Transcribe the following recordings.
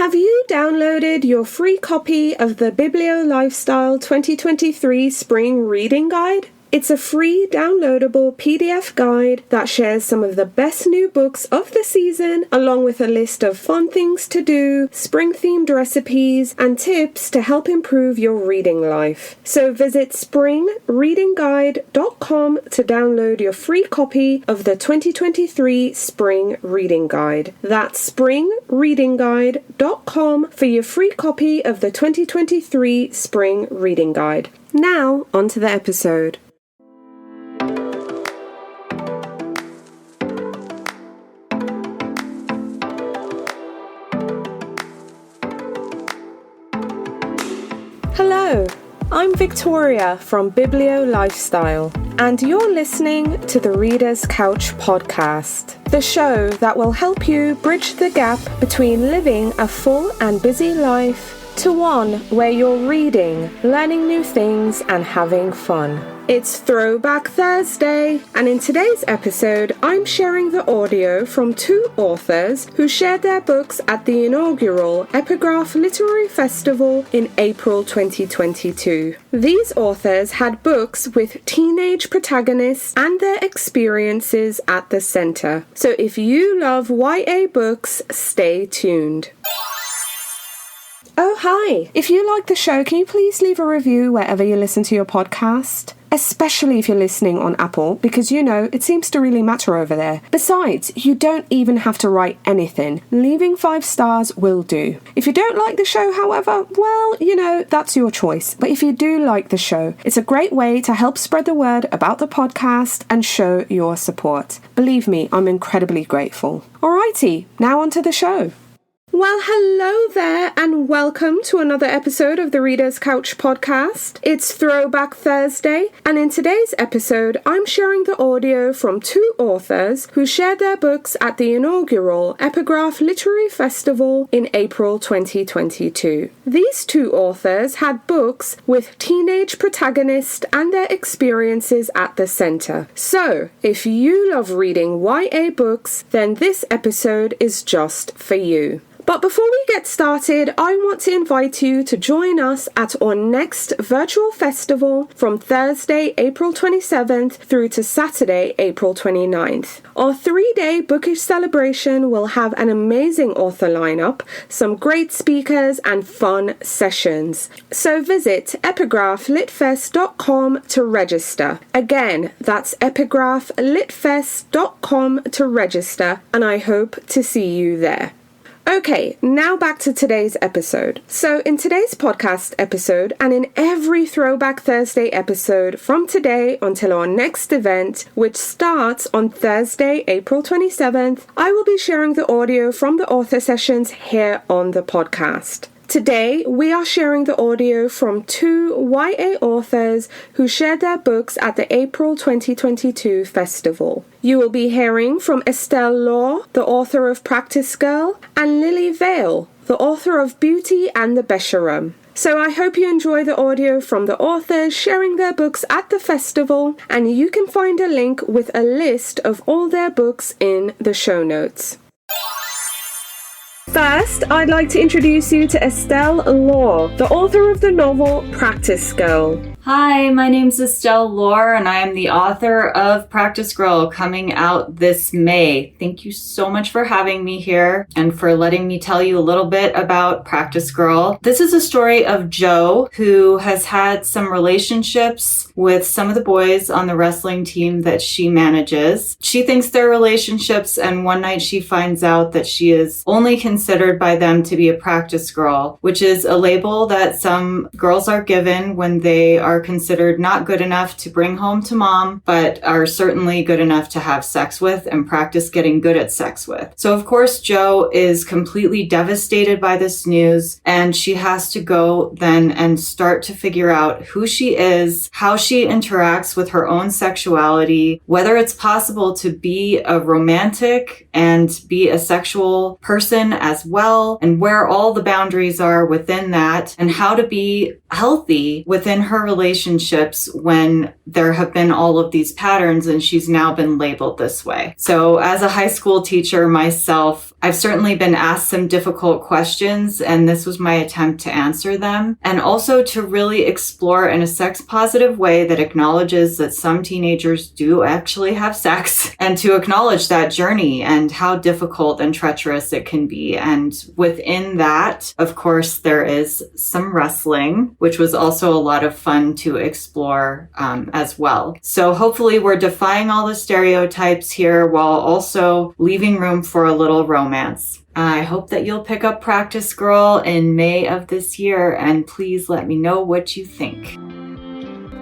Have you downloaded your free copy of the Biblio Lifestyle 2023 Spring Reading Guide? It's a free downloadable PDF guide that shares some of the best new books of the season, along with a list of fun things to do, spring-themed recipes, and tips to help improve your reading life. So visit springreadingguide.com to download your free copy of the 2023 Spring Reading Guide. That's springreadingguide.com for your free copy of the 2023 Spring Reading Guide. Now, onto the episode. Hello, I'm Victoria from Biblio Lifestyle, and you're listening to the Reader's Couch podcast, the show that will help you bridge the gap between living a full and busy life to one where you're reading, learning new things, and having fun. It's Throwback Thursday, and in today's episode, I'm sharing the audio from two authors who shared their books at the inaugural Epigraph Literary Festival in April 2022. These authors had books with teenage protagonists and their experiences at the center. So if you love YA books, stay tuned. Oh, hi! If you like the show, can you please leave a review wherever you listen to your podcast? Especially if you're listening on Apple, because it seems to really matter over there. Besides, you don't even have to write anything. Leaving 5 stars will do. If you don't like the show, however, well, that's your choice. But if you do like the show, it's a great way to help spread the word about the podcast and show your support. Believe me, I'm incredibly grateful. Alrighty, now onto the show. Well, hello there, and welcome to another episode of the Reader's Couch podcast. It's Throwback Thursday, and in today's episode, I'm sharing the audio from two authors who shared their books at the inaugural Epigraph Literary Festival in April 2022. These two authors had books with teenage protagonists and their experiences at the center. So, if you love reading YA books, then this episode is just for you. But before we get started, I want to invite you to join us at our next virtual festival from Thursday, April 27th through to Saturday, April 29th. Our 3-day bookish celebration will have an amazing author lineup, some great speakers, and fun sessions. So visit epigraphlitfest.com to register. Again, that's epigraphlitfest.com to register, and I hope to see you there. Okay, now back to today's episode. So in today's podcast episode, and in every Throwback Thursday episode from today until our next event, which starts on Thursday, April 27th, I will be sharing the audio from the author sessions here on the podcast. Today, we are sharing the audio from two YA authors who shared their books at the April 2022 festival. You will be hearing from Estelle Laure, the author of Practice Girl, and Lillie Vale, the author of Beauty and the Besharam. So I hope you enjoy the audio from the authors sharing their books at the festival, and you can find a link with a list of all their books in the show notes. First, I'd like to introduce you to Estelle Laure, the author of the novel Practice Girl. Hi, my name's Estelle Laure, and I am the author of Practice Girl, coming out this May. Thank you so much for having me here and for letting me tell you a little bit about Practice Girl. This is a story of Jo, who has had some relationships with some of the boys on the wrestling team that she manages. She thinks they're relationships, and one night she finds out that she is only considered by them to be a practice girl, which is a label that some girls are given when they are considered not good enough to bring home to mom, but are certainly good enough to have sex with and practice getting good at sex with. So of course, Jo is completely devastated by this news, and she has to go then and start to figure out who she is, how she interacts with her own sexuality, whether it's possible to be a romantic and be a sexual person as well, and where all the boundaries are within that, and how to be healthy within her relationships when there have been all of these patterns and she's now been labeled this way. So as a high school teacher myself, I've certainly been asked some difficult questions, and this was my attempt to answer them. And also to really explore in a sex-positive way that acknowledges that some teenagers do actually have sex, and to acknowledge that journey and how difficult and treacherous it can be. And within that, of course, there is some wrestling, which was also a lot of fun to explore as well. So hopefully we're defying all the stereotypes here while also leaving room for a little romance. I hope that you'll pick up Practice Girl in May of this year, and please let me know what you think.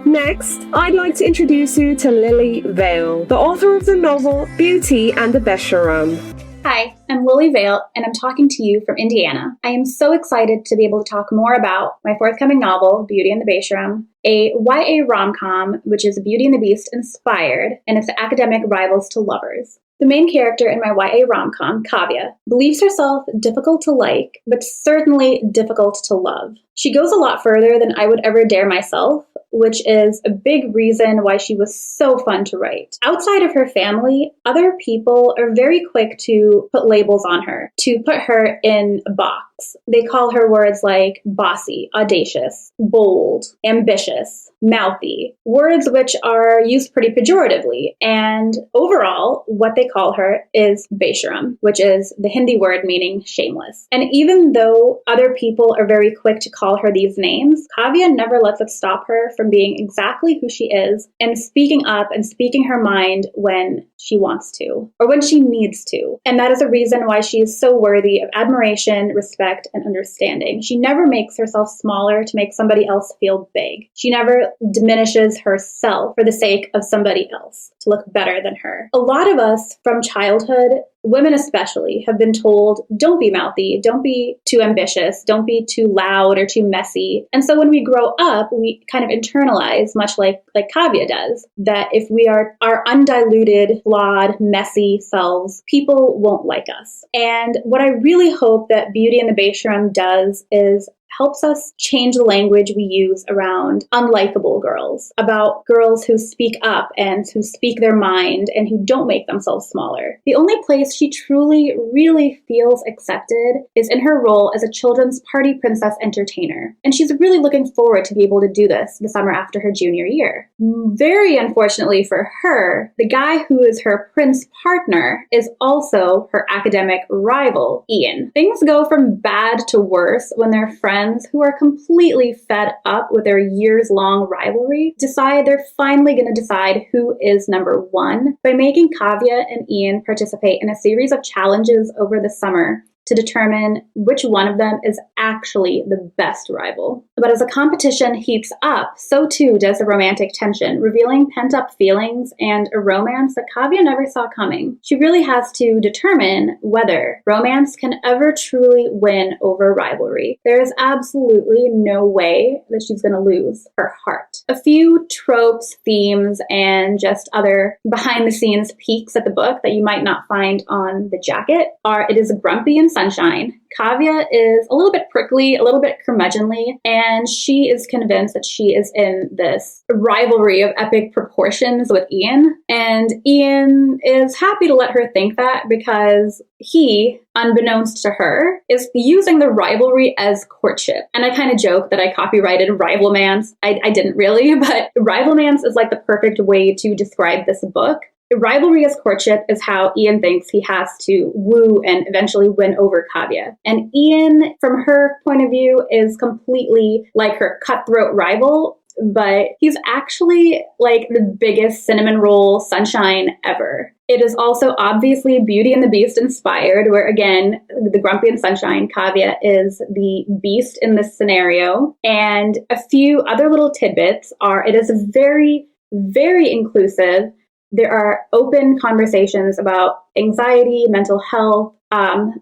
Next, I'd like to introduce you to Lillie Vale, the author of the novel Beauty and the Besharam. Hi, I'm Lillie Vale, and I'm talking to you from Indiana. I am so excited to be able to talk more about my forthcoming novel, Beauty and the Besharam, a YA rom-com which is Beauty and the Beast inspired, and it's academic rivals to lovers. The main character in my YA rom-com, Kavya, believes herself difficult to like, but certainly difficult to love. She goes a lot further than I would ever dare myself, which is a big reason why she was so fun to write. Outside of her family, other people are very quick to put labels on her, to put her in a box. They call her words like bossy, audacious, bold, ambitious, mouthy, words which are used pretty pejoratively. And overall, what they call her is Besharam, which is the Hindi word meaning shameless. And even though other people are very quick to call her these names, Kavya never lets it stop her from being exactly who she is and speaking up and speaking her mind when she wants to, or when she needs to. And that is a reason why she is so worthy of admiration, respect, and understanding. She never makes herself smaller to make somebody else feel big. She never diminishes herself for the sake of somebody else to look better than her. A lot of us from childhood, women especially, have been told, don't be mouthy, don't be too ambitious, don't be too loud or too messy. And so when we grow up, we kind of internalize, much like Kavya does, that if we are our undiluted, flawed, messy selves, people won't like us. And what I really hope that Beauty and the Besharam does is helps us change the language we use around unlikable girls, about girls who speak up and who speak their mind and who don't make themselves smaller. The only place she truly, really feels accepted is in her role as a children's party princess entertainer. And she's really looking forward to be able to do this the summer after her junior year. Very unfortunately for her, the guy who is her prince partner is also her academic rival, Ian. Things go from bad to worse when their friends who are completely fed up with their years-long rivalry decide they're finally going to decide who is number one by making Kavya and Ian participate in a series of challenges over the summer to determine which one of them is actually the best rival. But as the competition heats up, so too does the romantic tension, revealing pent-up feelings and a romance that Kavya never saw coming. She really has to determine whether romance can ever truly win over rivalry. There is absolutely no way that she's going to lose her heart. A few tropes, themes, and just other behind-the-scenes peeks at the book that you might not find on the jacket are: it is grumpy and sunshine. Kavya is a little bit prickly, a little bit curmudgeonly, and she is convinced that she is in this rivalry of epic proportions with Ian. And Ian is happy to let her think that because he, unbeknownst to her, is using the rivalry as courtship. And I kind of joke that I copyrighted Rivalmance. I didn't really, but Rivalmance is like the perfect way to describe this book. Rivalry as courtship is how Ian thinks he has to woo and eventually win over Kavya. And Ian, from her point of view, is completely like her cutthroat rival, but he's actually like the biggest cinnamon roll sunshine ever. It is also obviously Beauty and the Beast inspired, where again, the grumpy and sunshine, Kavya is the beast in this scenario. And a few other little tidbits are, it is very, very inclusive. There are open conversations about anxiety, mental health,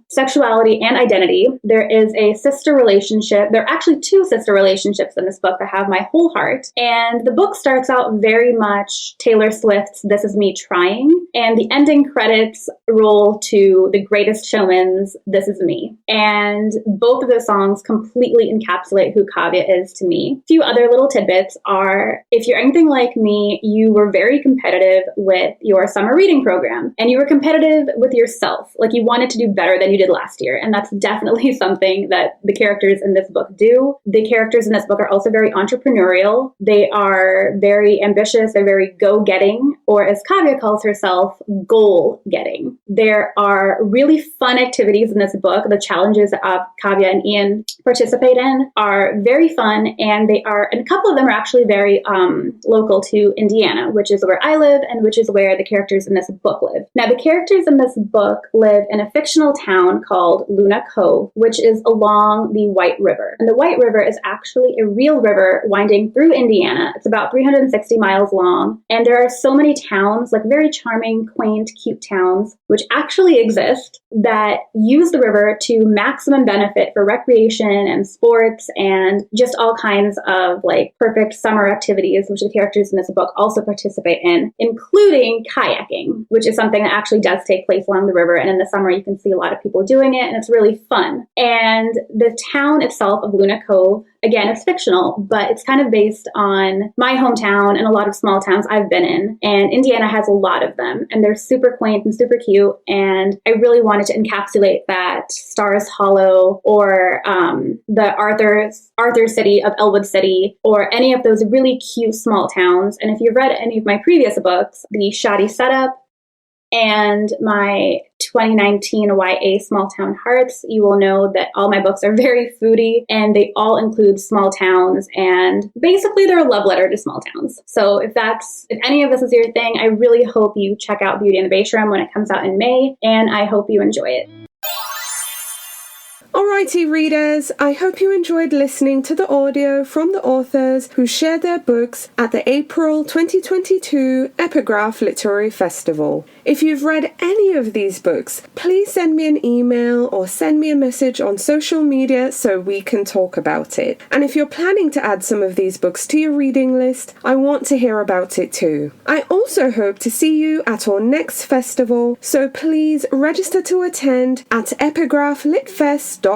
sexuality, and identity. There is a sister relationship. There are actually two sister relationships in this book that have my whole heart. And the book starts out very much Taylor Swift's This Is Me Trying. And the ending credits roll to The Greatest Showman's This Is Me. And both of those songs completely encapsulate who Kavya is to me. A few other little tidbits are, if you're anything like me, you were very competitive with your summer reading program. And you were competitive with yourself. Like you wanted to to do better than you did last year. And that's definitely something that the characters in this book do. The characters in this book are also very entrepreneurial. They are very ambitious. They're very go-getting, or as Kavya calls herself, goal-getting. There are really fun activities in this book. The challenges that Kavya and Ian participate in are very fun, and a couple of them are actually very local to Indiana, which is where I live and which is where the characters in this book live. Now, the characters in this book live in a fictional town called Luna Cove, which is along the White River. And the White River is actually a real river winding through Indiana. It's about 360 miles long, and there are so many towns, like very charming, quaint, cute towns, which actually exist that use the river to maximum benefit for recreation and sports and just all kinds of like perfect summer activities, which the characters in this book also participate in, including kayaking, which is something that actually does take place along the river. And in the summer, you can see a lot of people doing it, and it's really fun. And the town itself of Luna Cove, again, it's fictional, but it's kind of based on my hometown and a lot of small towns I've been in. And Indiana has a lot of them, and they're super quaint and super cute. And I really wanted to encapsulate that Stars Hollow or the Arthur City of Elwood City, or any of those really cute small towns. And if you've read any of my previous books, The Shoddy Setup and my 2019 YA Small Town Hearts, you will know that all my books are very foodie, and they all include small towns, and basically they're a love letter to small towns. So if any of this is your thing, I really hope you check out Beauty and the Bayshram when it comes out in May, and I hope you enjoy it. Alrighty readers, I hope you enjoyed listening to the audio from the authors who shared their books at the April 2022 Epigraph Literary Festival. If you've read any of these books, please send me an email or send me a message on social media so we can talk about it. And if you're planning to add some of these books to your reading list, I want to hear about it too. I also hope to see you at our next festival, so please register to attend at epigraphlitfest.com.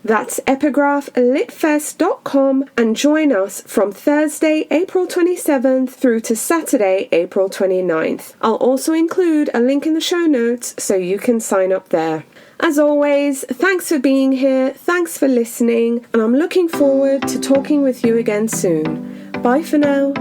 That's epigraphlitfest.com, and join us from Thursday, April 27th through to Saturday, April 29th. I'll also include a link in the show notes so you can sign up there. As always, thanks for being here, thanks for listening, and I'm looking forward to talking with you again soon. Bye for now.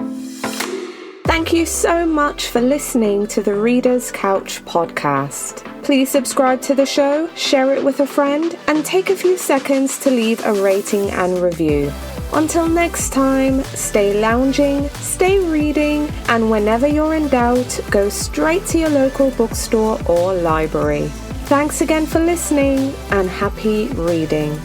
Thank you so much for listening to the Reader's Couch podcast. Please subscribe to the show, share it with a friend, and take a few seconds to leave a rating and review. Until next time, stay lounging, stay reading, and whenever you're in doubt, go straight to your local bookstore or library. Thanks again for listening, and happy reading.